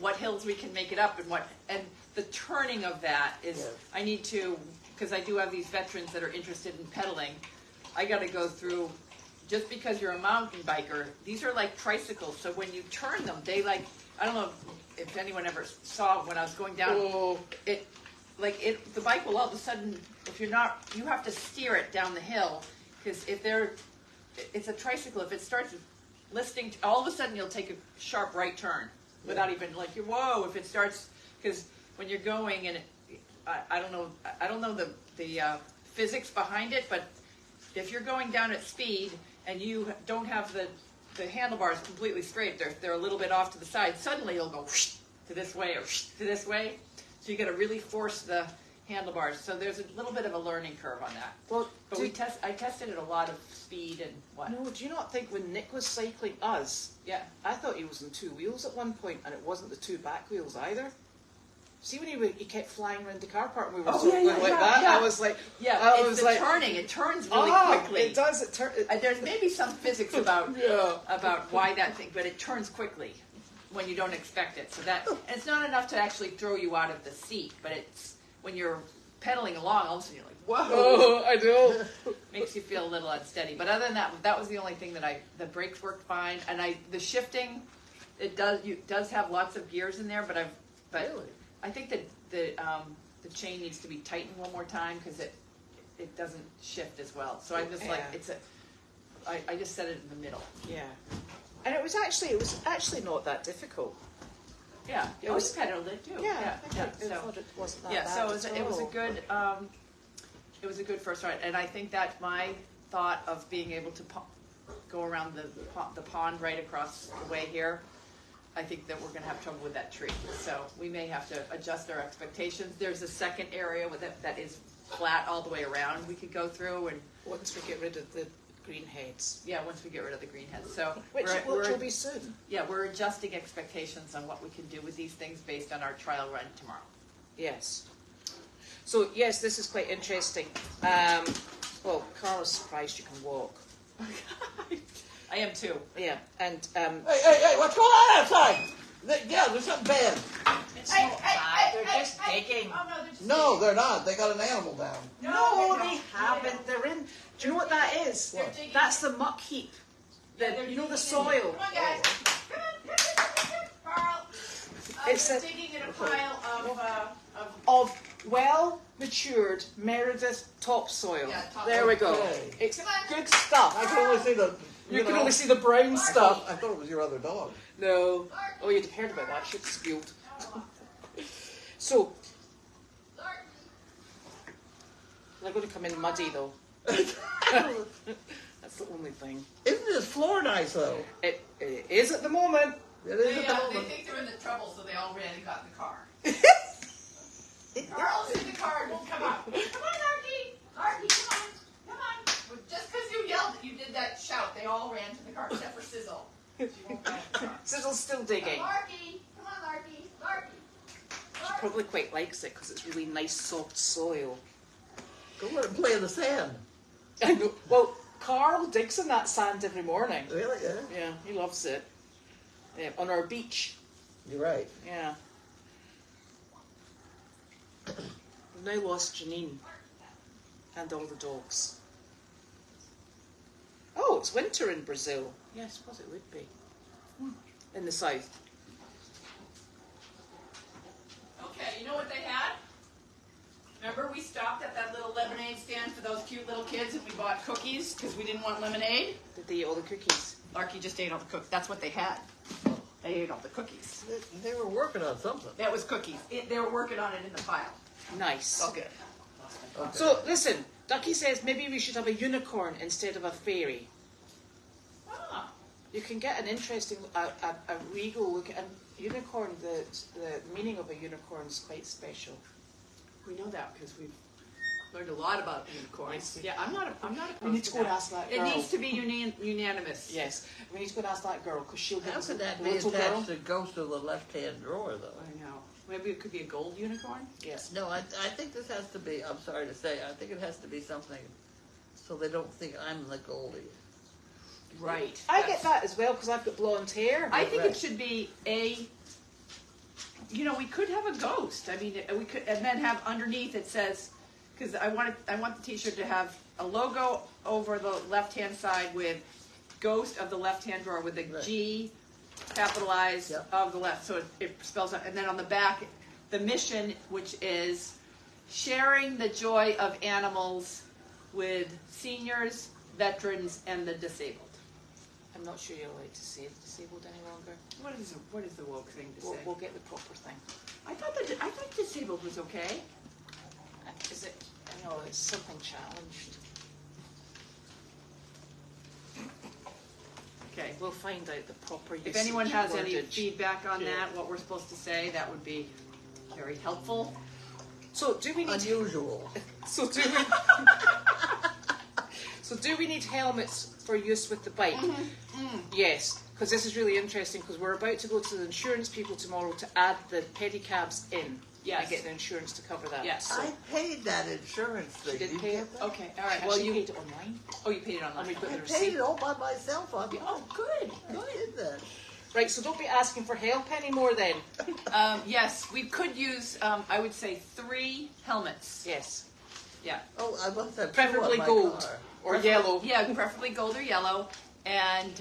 what hills we can make it up and the turning of that is, Yeah. I need to, because I do have these veterans that are interested in pedaling, I got to go through, just because you're a mountain biker, these are like tricycles, so when you turn them, they like, I don't know if anyone ever saw when I was going down, Oh, the bike will all of a sudden, if you're not, you have to steer it down the hill, because it's a tricycle, if it starts listing, all of a sudden you'll take a sharp right turn, without even whoa, if it starts, because when you're going, and I don't know the physics behind it, but if you're going down at speed, and you don't have the handlebars completely straight, they're a little bit off to the side, suddenly you'll go whoosh, to this way, or whoosh, to this way, so you got to really force the handlebars, so there's a little bit of a learning curve on that. well, But I tested it a lot of speed and what. no, do you not think when Nick was cycling us, Yeah. I thought he was on two wheels at one point, and it wasn't the two back wheels either. See when you kept flying around the car park and we were Oh, sort of yeah, going yeah, like that? yeah. I was like, Yeah, I it's was the like, turning. It turns really quickly. It does. There's maybe some physics about Yeah. about why that thing, but it turns quickly when you don't expect it. So that, and it's not enough to actually throw you out of the seat, but it's when you're pedaling along, all of a sudden you're like, whoa. Oh, I know. Makes you feel a little unsteady. But other than that, that was the only thing that the brakes worked fine, and the shifting, it does have lots of gears in there, but Really? I think that the chain needs to be tightened one more time because it doesn't shift as well. So I'm just like, Yeah. I just set it in the middle. Yeah. And it was actually not that difficult. Yeah, It was- you pedaled it too. Yeah. I So, thought it wasn't that yeah, bad so at it was a all. good first ride, and I think that my thought of being able to go around the pond right across the way here, I think that we're going to have trouble with that tree. So we may have to adjust our expectations. There's a second area with that is flat all the way around. We could go through and Once we get rid of the green heads. yeah, once we get rid of the green heads. So Which we're will be soon. yeah, we're adjusting expectations on what we can do with these things based on our trial run tomorrow. Yes. So yes, this is quite interesting. Well, Carla's surprised you can walk. I am too. Yeah, and Hey, what's going on outside? Yeah, there's something bad. it's not bad. They're just digging. Oh, no, they're just No, they're not. They got an animal down. No, they haven't. They're in. Do you know what that is? What? That's the muck heap. You know the soil. Come on, guys. Come on. Carl. It's they're a- digging in a pile of Of well matured Meredith topsoil. Yeah, topsoil. There we go. Okay. It's Come on. good stuff. I can only see the. You can only see the brown stuff. I thought it was your other dog. No. Oh, you'd have heard about that. She'd squealed. So, they're going to come in muddy though. That's the only thing. Isn't this floor nice though? It is at the moment. It is at the moment. think they're in the trouble, so they already got in the car. Carl's in the car and won't come out. Come on, Larky. Larky, come on. Come on. Well, just because you yelled that you did that shout, they all ran to the car except for Sizzle. She won't run to the car. Sizzle's still digging. Larky. Come on, Larky. Larky. She probably quite likes it because it's really nice soft soil. Go let him play in the sand. I know. Well, Carl digs in that sand every morning. Really? Yeah. Yeah, he loves it. Yeah, on our beach. You're right. Yeah. We've now lost Janine and all the dogs. Oh, it's winter in Brazil. Yeah, I suppose it would be. In the south. Okay, you know what they had? Remember we stopped at that little lemonade stand for those cute little kids and we bought cookies because we didn't want lemonade? Did they eat all the cookies? Larky just ate all the cookies. That's what they had. They ate all the cookies. They were working on something. That was cookies. They were working on it in the pile. Nice. All good. Okay. So, listen, Ducky says maybe we should have a unicorn instead of a fairy. Ah. You can get an interesting, a regal look at a unicorn. The meaning of a unicorn is quite special. We know that because we've learned a lot about unicorns. Yeah, I'm not opposed We need to go and that. ask that It girl. needs to be unanimous. Yes, we need to go and ask that girl because she'll give How us a could that be little girl. attached to Ghost of the Left-Hand Drawer, though? I know. Maybe it could be a gold unicorn? Yes. No, I think this has to be, I'm sorry to say, I think it has to be something so they don't think I'm the Goldy. Right. I get that as well because I've got blonde hair. I think Right. it should be we could have a ghost. I mean, we could, and then have underneath it says, because I want the T-shirt to have a logo over the left-hand side with ghost of the left-hand drawer with the Right. G capitalized Yep. of the left, so it spells out. And then on the back, the mission, which is sharing the joy of animals with seniors, veterans, and the disabled. I'm not sure you're allowed to say disabled any longer. What is the woke thing to say? We'll get the proper thing. I thought disabled was okay. Is it? I know it's something challenged. Okay. We'll find out the proper use. If anyone has any wordage. feedback on Yeah. that, what we're supposed to say, that would be very helpful. So do we need? Unusual. So do we? So do we need helmets for use with the bike? Yes, because this is really interesting because we're about to go to the insurance people tomorrow to add the pedicabs in. and get the insurance to cover that. Yes. So I paid that insurance thing. did You pay get it? that? Okay, all right. well, Well, you you paid it online. oh, you paid it online. And we put I the paid receipt. it all by myself on Oh, good, I good. did that. Right, so don't be asking for help anymore then. Yes, we could use, I would say 3 helmets. Yes. Yeah. Oh, I must have two Preferably on my gold car. or yellow. Yeah, preferably gold or yellow, and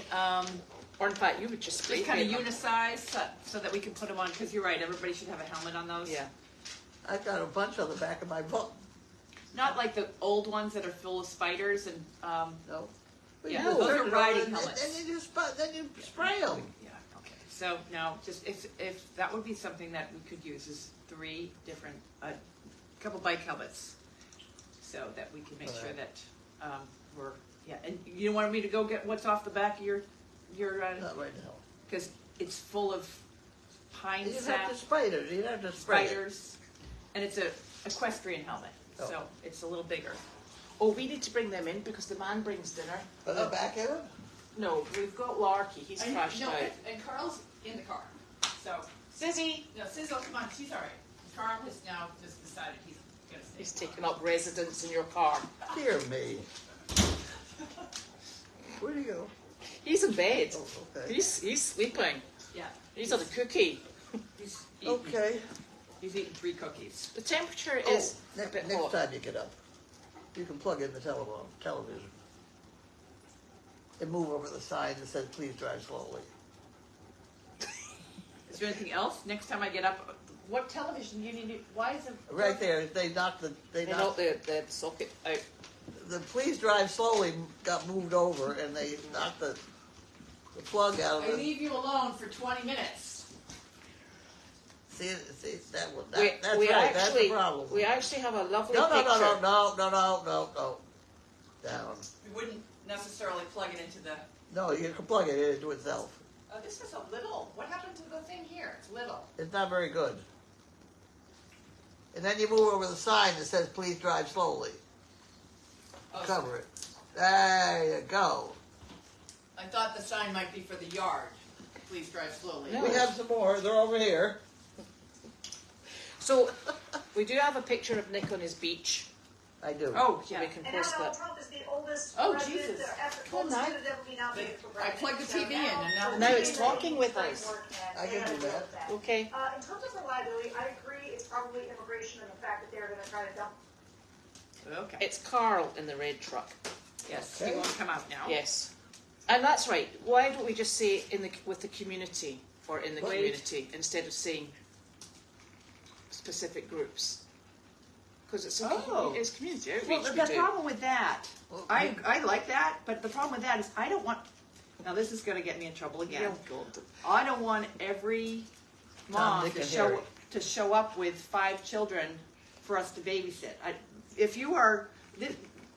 Or in fact, you would just spray just kind of paint them. unisize so that we can put them on. Because you're right, everybody should have a helmet on those. Yeah. I've got a bunch on the back of my book. Not like the old ones that are full of spiders and. No. Yeah, You those turn are it riding on and helmets. then you spray them. Yeah. Okay. So no, just if that would be something that we could use is 3 different, couple bike helmets, so that we can make sure Alright. that we're And you wanted me to go get what's off the back of your Not right now. because it's full of pine You'd sap. have to spray it. You'd have to spray it. Spiders, and it's a equestrian helmet, Oh. so it's a little bigger. Oh, we need to bring them in because the man brings dinner. Are they back in it? No, we've got Larky. He's crashed out. And Carl's in the car, so Sizzy, no, Sizzle, come on, she's all right. Carl has now just decided he's gonna stay. he's taken up residence in your car. Dear me. Where'd he go? He's in bed. Oh, okay. He's sleeping. Yeah, He's had a cookie. he's eating, Okay. he's eating 3 cookies. The temperature Oh, is a next bit hot. time you get up, you can plug in the television and move over the sign that says "Please drive slowly." Is there anything else? Next time I get up, what television you need? Why is it Right there, they knocked They knocked the socket out. the "Please drive slowly" got moved over, and they knocked the plug out I of the. leave you alone for 20 minutes. See that's We right. That's actually the problem. we actually have a lovely No, picture. no. Down. We wouldn't necessarily plug it into the. No, you can plug it into itself. Oh, this is a little. What happened to the thing here? It's little. It's not very good. And then you move over the sign that says "Please drive slowly." Oh, Cover it. There you go. I thought the sign might be for the yard. Please drive slowly. No. We have some more. They're over here. So we do have a picture of Nick on his beach. I do. Oh, So yeah. we can And now post Donald that. Trump is the oldest Oh, president, Jesus. oldest now. president ever be nominated for I president. plugged the So TV in, and now- Now it's talking with us. I can do that. Okay. In terms of reliability, I agree it's probably immigration and the fact that they're going to try to dump. Okay. It's Carl in the red truck. Yes, Okay. he won't come out now. Yes. And that's right. Why don't we just say with the community or in the Wait. community instead of saying specific groups? Because it's Oh. it's community outreach. Well, we the do. problem with that, Well, I like that, but the problem with that is I don't want. Now this is going to get me in trouble again. Oh, God. I don't want every mom Dick, to and show Harry. up with 5 children for us to babysit. If you are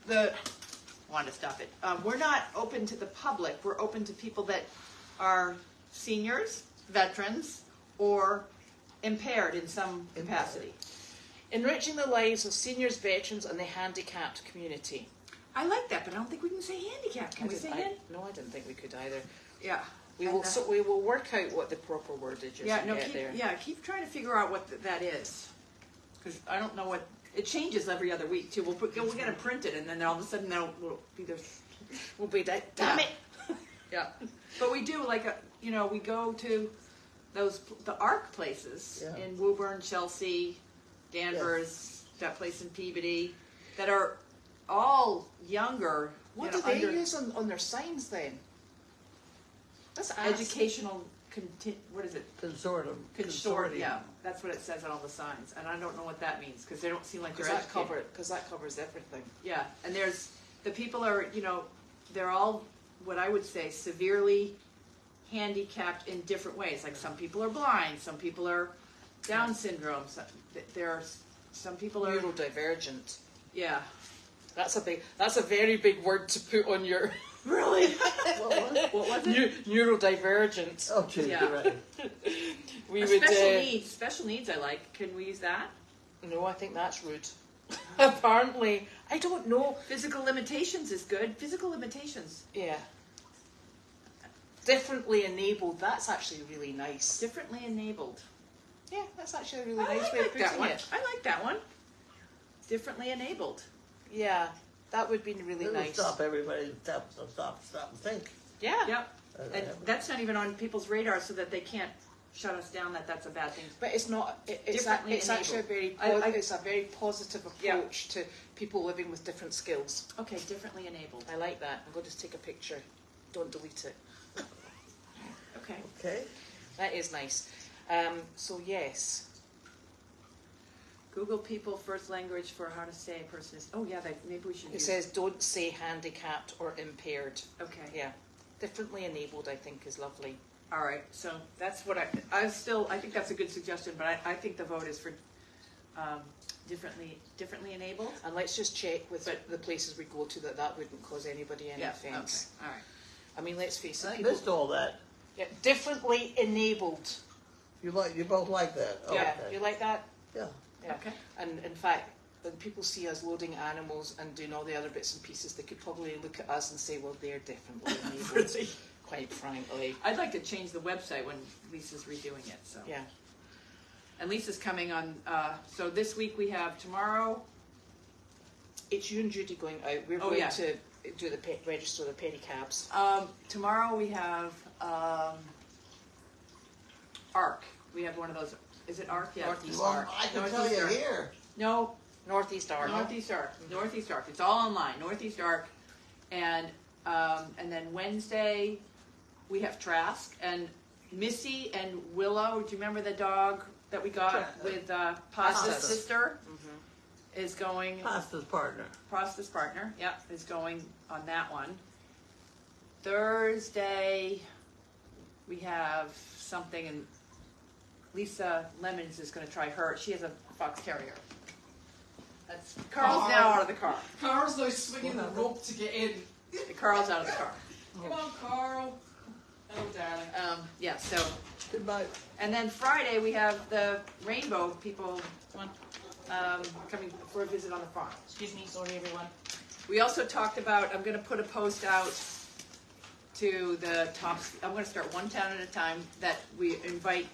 the want to stop it. We're not open to the public. We're open to people that are seniors, veterans, or impaired in some capacity. Enriching the lives of seniors, veterans, and the handicapped community. I like that, but I don't think we can say handicap. Can we say hand? No, I didn't think we could either. Yeah. We And, will. So we will work out what the proper wordage is. Yeah, and no, get there. keep trying to figure out what that is, because I don't know what it changes every other week too. We'll get it printed, and then all of a sudden we'll be there. We'll be that. Damn it. Yeah, but we do we go to the ARC places Yeah. in Woburn, Chelsea, Danvers, that place in Peabody, that are all younger. What you do know, they under use on their signs then? Let's ask. educational? What is it? Consortium. Yeah, that's what it says on all the signs, and I don't know what that means because they don't seem like they're Because that educated. covers everything. Yeah, and there's the people are they're all what I would say severely handicapped in different ways. Like some people are blind, some people are Down syndrome. There are some people are Neurodivergent. yeah. That's a very big word to put on your Really? What was it? neurodivergent. Oh, gee, Yeah. you're right. We would. Special needs. I like. Can we use that? No, I think that's rude. Apparently, I don't know. Physical limitations is good. Physical limitations. Yeah. Differently enabled. That's actually really nice. Differently enabled. Yeah, that's actually a really I nice way of like putting that one. it. I like that one. Differently enabled. Yeah, that would be really It'll nice. stop everybody, stop and think. Yeah. Yep. And that's not even on people's radar, so that they can't shut us down. That's a bad thing. But it's not. It's Differently it's actually a very it's a very positive Yeah. approach to people living with different skills. Okay, differently enabled. I like that. I'm going to take a picture. Don't delete it. Okay. Okay? That is nice. So yes, Google people first language for how to say a person is. Oh yeah, maybe we should. it use says don't say handicapped or impaired. Okay. Yeah, differently enabled I think is lovely. All right. So that's what I think that's a good suggestion, but I think the vote is for differently enabled. And let's just check with the places we go to that wouldn't cause anybody any offence. Okay. All right. I mean, let's face it. I People, missed all that. yeah, differently enabled. You both like that? Yeah, Okay. you like that? Yeah. Yeah. Okay. And in fact, when people see us loading animals and doing all the other bits and pieces, they could probably look at us and say, well, they're differently enabled, quite frankly. I'd like to change the website when Lisa's redoing it. So. Yeah. And Lisa's coming on. So this week we have tomorrow. It's you and Judy going out. We're Oh, going yeah. to do register the pedicabs. Tomorrow we have ARC. We have one of those. Is it ARC? Yeah. Northeast Well, Arc. I can Northeast tell you Arc. here. No, Northeast Arc. Northeast Arc. Northeast Arc. It's all online. Northeast Arc, and then Wednesday we have Trask and Missy and Willow. Do you remember the dog that we got with Pasta's Pasta. sister? Is going. Pasta's partner. Pasta's partner. Yep, is going on that one. Thursday we have something, and Lisa Lemons is going to try her. She has a fox terrier. That's Carl's now out of the car. Carl's now swinging the rope to get in. Carl's out of the car. Come on, Carl. Oh, darling. Yeah. So, Goodbye. and then Friday we have the rainbow people coming for a visit on the farm. Excuse me, sorry everyone. We also talked about. I'm going to put a post out to the top. I'm going to start one town at a time. That we invite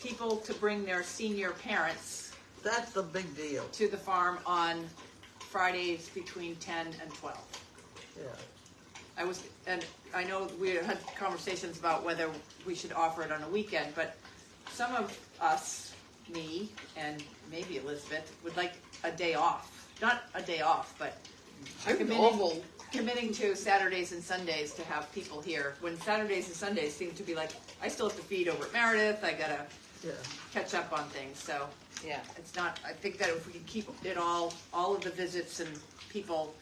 people to bring their senior parents That's the big deal. to the farm on Fridays between 10 and 12. Yeah. And I know we had conversations about whether we should offer it on a weekend, but some of us, me and maybe Elizabeth, would like a day off. Not a day off, but committing to Saturdays and Sundays to have people here. When Saturdays and Sundays seem to be like, I still have to feed over at Meredith. I gotta Yeah. catch up on things. So Yeah. it's not. I think that if we can keep it all of the visits and people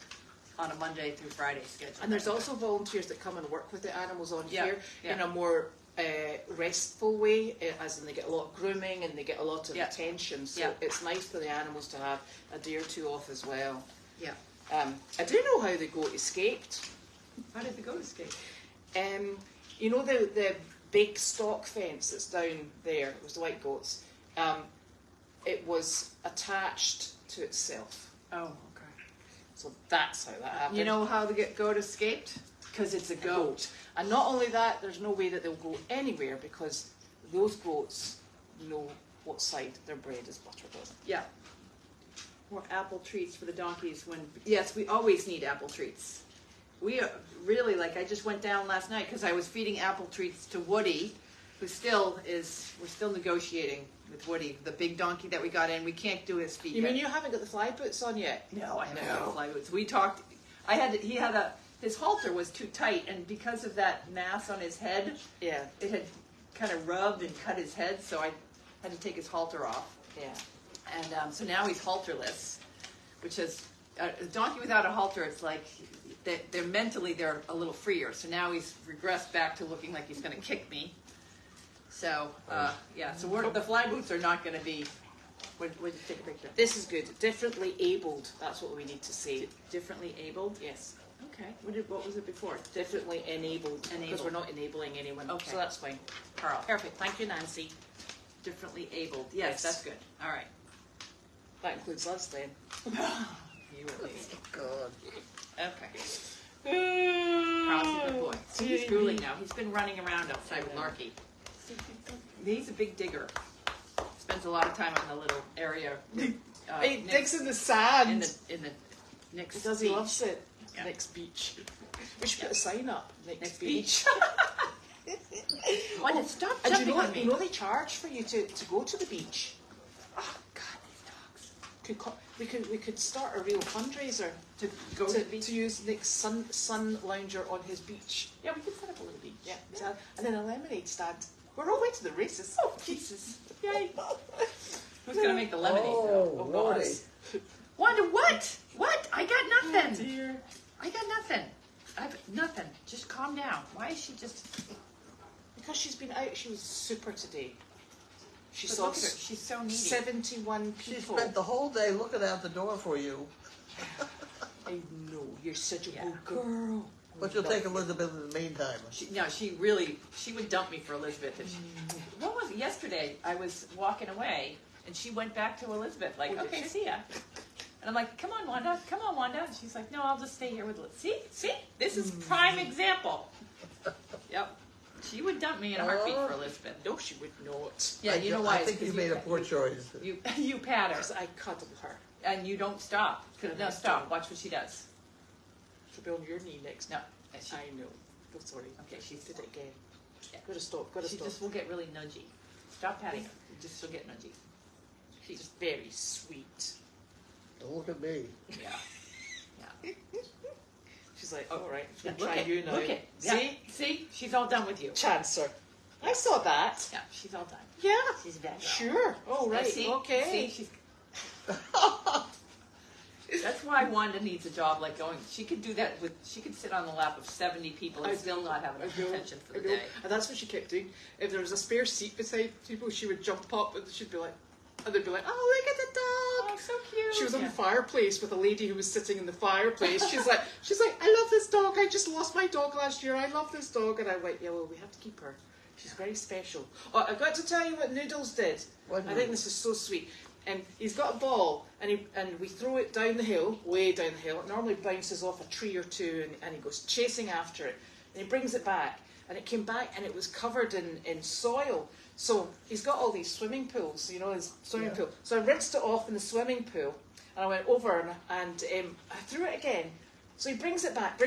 on a Monday through Friday schedule. And there's also volunteers that come and work with the animals on Yeah, here yeah. in a more restful way, as in they get a lot of grooming and they get a lot of Yeah. attention. So Yeah. it's nice for the animals to have a day or two off as well. Yeah. I do know how the goat escaped. How did the goat escape? You know the big stock fence that's down there, it was the white goats. It was attached to itself. Oh, okay. So that's how that happened. You know how the goat escaped? Because it's a goat. And not only that, there's no way that they'll go anywhere because those goats know what side their bread is buttered on. Yeah. More apple treats for the donkeys yes, we always need apple treats. We really, I just went down last night because I was feeding apple treats to Woody, who we're still negotiating with Woody, the big donkey that we got in. We can't do his feet You yet. mean you haven't got the fly boots on yet? No, I haven't got the fly boots. We talked, his halter was too tight, and because of that mass on his head, Yeah. it had kind of rubbed and cut his head, so I had to take his halter off. Yeah. And so now he's halterless, which is a donkey without a halter. It's like they're mentally a little freer. So now he's regressed back to looking like he's going to kick me. So yeah, so the fly boots are not going to be. Would you take a picture? This is good. Differently abled. That's what we need to say. Differently abled. Yes. Okay. What was it before? Differently enabled. Because Enabled. we're not enabling anyone. Okay. So that's fine. Carl. Perfect. Thank you, Nancy. Differently abled. Yes, Yes. that's good. All right. That includes us then. You at least. God. Okay. Carl's a good boy. So he's drooling now. He's been running around outside with Larky. He's a big digger. spends a lot of time on the little area. He digs in the sand. in the next He does. beach. He loves it. Yeah. Next beach. We should put a sign up. Next beach. beach. Why stop And jumping on me? you know they charge for you to go to the beach. Oh God, these dogs. We could start a real fundraiser To go to the beach. to use Nick's sun lounger on his beach. Yeah, we could set up a little beach. Yeah, and then a lemonade stand. We're all way to the races. Oh Jesus! Yay! Who's gonna make the lemonade? Oh, Oh, Lordy. guys. Wanda, what? What? I got nothing. Dear. I got nothing. I've nothing. Just calm down. Why is she just? Because she's been out, she was super today. She But saw look at her. She's so needy. 71 She people. spent the whole day looking out the door for you. I know, you're such a Yeah. good girl. But you'll take Elizabeth in the meantime. She would dump me for Elizabeth. If she, what was it? Yesterday? I was walking away, and she went back to Elizabeth, like, Oh, did okay, she? see ya. And I'm like, come on, Wanda. And she's like, no, I'll just stay here with Liz. See? This is prime example. Yep. She would dump me in a heartbeat for Elizabeth. No, she would not. Yeah, you know why? I think you made a poor choice. You pat her, Because I cuddle her. and you don't stop. No, stop. Watch what she does. She'll be on your knee next. No. And she, I know. Oh, sorry. okay, she's Did it again. Yeah. Gotta stop, gotta She stop. just will get really nudgy. Stop patting her. She'll get nudgy. She's very sweet. Don't look at me. Yeah. Yeah. She's like, all right, Yeah, we'll try you now. Look at. Yeah. See? She's all done with you. Chancer. I saw that. Yeah, she's all done. Yeah. She's a bad girl. Sure. Oh, right. See? Okay. See, she's. That's why Wanda needs a job like going. She could do that with. She could sit on the lap of 70 people and still not have enough attention for the day. And that's what she kept doing. If there was a spare seat beside people, she would jump up and she'd be like, and they'd be like, oh, look at the dog. Oh, so cute. She was on Yeah. the fireplace with a lady who was sitting in the fireplace. She's like, I love this dog. I just lost my dog last year. I love this dog. And I went, yeah, well, we have to keep her. She's very special. Oh, I've got to tell you what Noodles did. What I think Noodles? this is so sweet. And he's got a ball, and we throw it down the hill, way down the hill. It normally bounces off a tree or two, and he goes chasing after it. And he brings it back, and it came back, and it was covered in soil. So he's got all these swimming pools, you know, his swimming pool. So I rinsed it off in the swimming pool, and I went over and I threw it again. So he brings it back,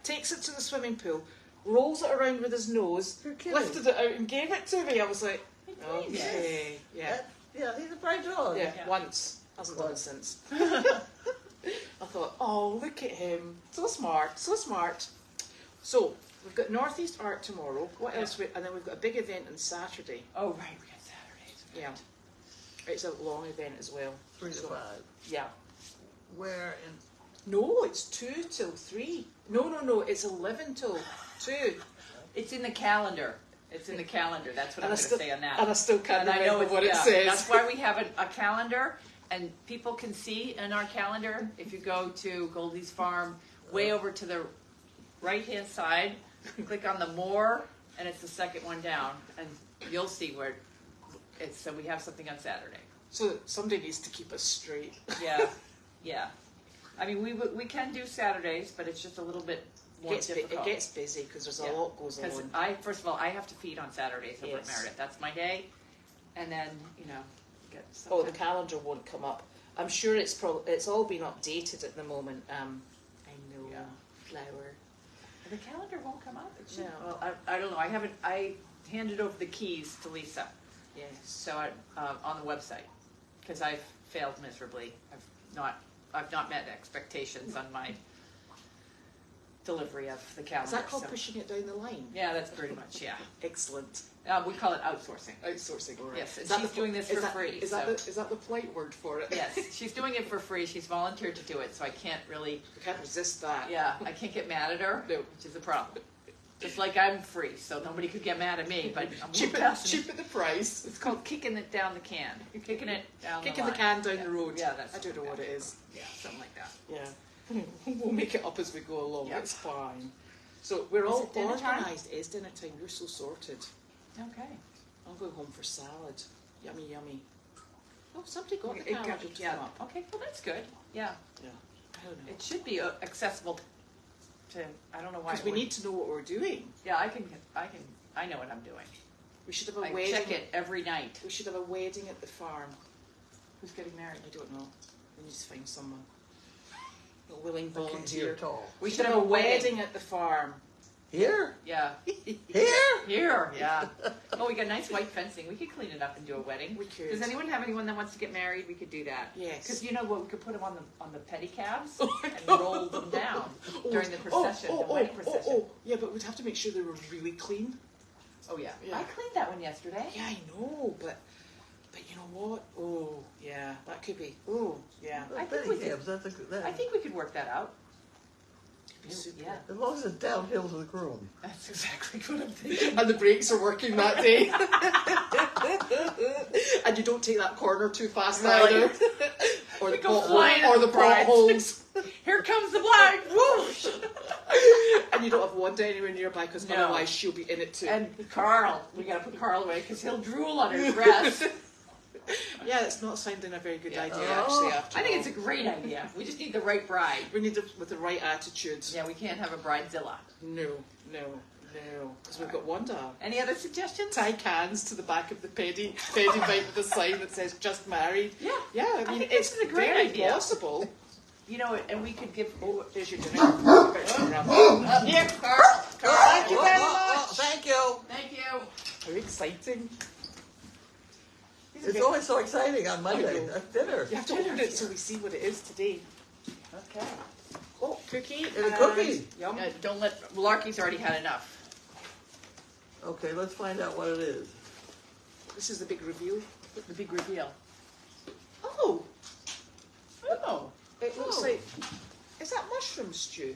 takes it to the swimming pool, rolls it around with his nose, You're kidding. lifted it out and gave it to me. I was like, Yes. okay, yeah. Yeah, he's a bright dog. Yeah, Yeah. once. Hasn't done it since. I thought, oh, look at him. So smart, so smart. So, we've got Northeast Art tomorrow. What else? And then we've got a big event on Saturday. Oh right, we got Saturdays. Yeah. It's a long event as well. 3 to So, 5. yeah. Where in No, it's 2 till 3. No, it's 11 till 2. It's in the calendar. It's in the calendar. That's what I'm going to say on that. And I still can't And I know remember what it yeah, says. That's why we have a calendar, and people can see in our calendar. If you go to Goldy's Farm, way over to the right-hand side, click on the more, and it's the second one down, and you'll see where it's. So we have something on Saturday. So somebody needs to keep us straight. Yeah, yeah. I mean, we can do Saturdays, but it's just a little bit more difficult. It gets busy because there's Yeah. a lot goes Because on. first of all, I have to feed on Saturdays over at Yes. Meredith. That's my day, and then get. Oh, the sometimes- calendar won't come up. I'm sure it's all been updated at the moment. I know. Yeah. Flower. The calendar won't come up. It should. No. Well, I don't know. I handed over the keys to Lisa, Yes. so on the website, because I've failed miserably. I've not met expectations on my delivery of the calendar. Is that called so- pushing it down the line? Yeah, that's pretty much, yeah. Excellent. We call it outsourcing. Outsourcing, all right. Yes, and Is that she's the- doing this is for that- free, Is that the polite word for it? Yes, she's doing it for free. She's volunteered to do it, so I can't really, You can't resist that. yeah, I can't get mad at her, No. which is a problem. Just like I'm free, so nobody could get mad at me, but I'm Cheap at the price. It's called kicking it down the can. You're kicking it down Kicking the the line. can down the road. Yeah, that's I don't know what it is. Yeah, something like that. Yeah. We'll make it up as we go along. Yeah. It's fine. So we're Is all it dinner time? organised. It's dinner time. We're so sorted. Okay. I'll go home for salad. Yummy, yummy. Oh, somebody got the It got- calendar to yeah. come up. Okay, well that's good. Yeah, Yeah. I don't know. it should be accessible to. I don't know why. Because it we wouldn't. need to know what we're doing. Yeah, I know what I'm doing. We should have a I wedding. check it every night. We should have a wedding at the farm. Who's getting married? I don't know. We need to find someone. A willing I can't hear volunteer. at all. We should have a wedding at the farm. Here? Yeah. Here? Here, yeah. Oh, we got nice white fencing. We could clean it up and do a wedding. We could. Does anyone have anyone that wants to get married? We could do that. Yes. Because you know what? We could put them on the pedicabs Oh my and God. roll them down during the procession, the wedding procession. Yeah, but we'd have to make sure they were really clean. Oh yeah. Yeah. I cleaned that one yesterday. Yeah, I know, but you know what? Oh, yeah, that could be. Oh, yeah. I think we could. Pedicabs, that's a good. I think we could work that out. Could be super. Yeah, As long as it's downhill to the groom. that's exactly what I'm thinking. And the brakes are working that day. And you don't take that corner too fast Right. either. Or the go flying pothole, or at the the bride. potholes. Here comes the bride. Whoosh! And you don't have Wanda anywhere nearby because No. otherwise she'll be in it too. And Carl, we gotta put Carl away because he'll drool on her dress. Yeah, it's not sounding a very good Yeah. idea Oh. actually. After I think all. it's a great idea. We just need the right bride. We need it with the right attitudes. Yeah, we can't have a bridezilla. No. Because we've got Wanda. Any other suggestions? Tie cans to the back of the pedi bike with a sign that says "Just Married." Yeah. Yeah, I mean think it's this is a great very idea. possible. You know, and we could give. Oh, there's your dinner. You better turn around. Up here, Carl. Thank you very Thank you. Thank you. How exciting! It's always so exciting on Monday. I know. That's dinner. You have to open it so we see what it is today. Okay. Oh, cookie And a cookie. Yum. Don't let. Larky's already had enough. Okay, let's find out what it is. This is the big reveal. The big reveal. Oh, Oh. it looks Oh. like. Is that mushroom stew?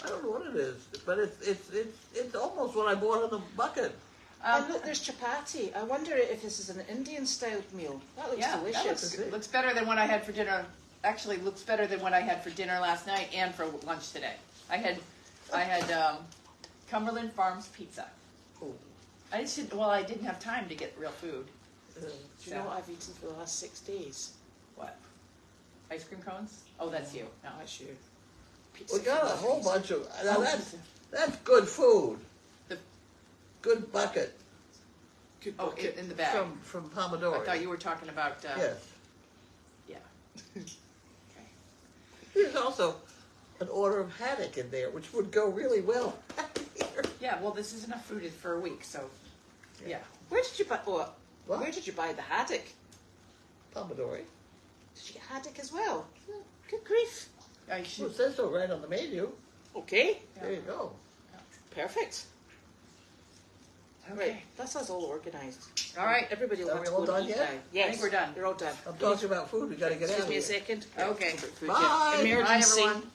I don't know what it is, but it's almost what I bought in the bucket. And look, there's chapati. I wonder if this is an Indian-style meal. That looks Yeah, delicious. that looks better than what I had for dinner. Actually, looks better than what I had for dinner last night and for lunch today. I had Cumberland Farms pizza. Oh. I didn't have time to get real food. Do you know what I've eaten for the last 6 days? What? Ice cream cones? Oh, that's you. No, That's you. Pizza We got a from whole Lucky's. bunch of. Now Oh, that's good food. The- Good bucket Good Oh, bucket. in the bag. from Pomodoro. I thought you were talking about. Yes. Yeah. There's also an order of haddock in there, which would go really well here. Yeah. Well, this is enough food for a week, so. Yeah. Where did you buy? Oh, What? where did you buy the haddock? Pomodoro. Did you get haddock as well? Good grief. I Well, should. it says so right on the menu. Okay, There you go. perfect. Okay. Right, that's us all organised. All right. Everybody will Are have we to all go done and eat yet? now. Yes, I think we're done. You're all done. I'm talking about food. We got to get out Excuse of me a here. second. Okay. Food, Bye. yeah. Emergency. Bye, everyone.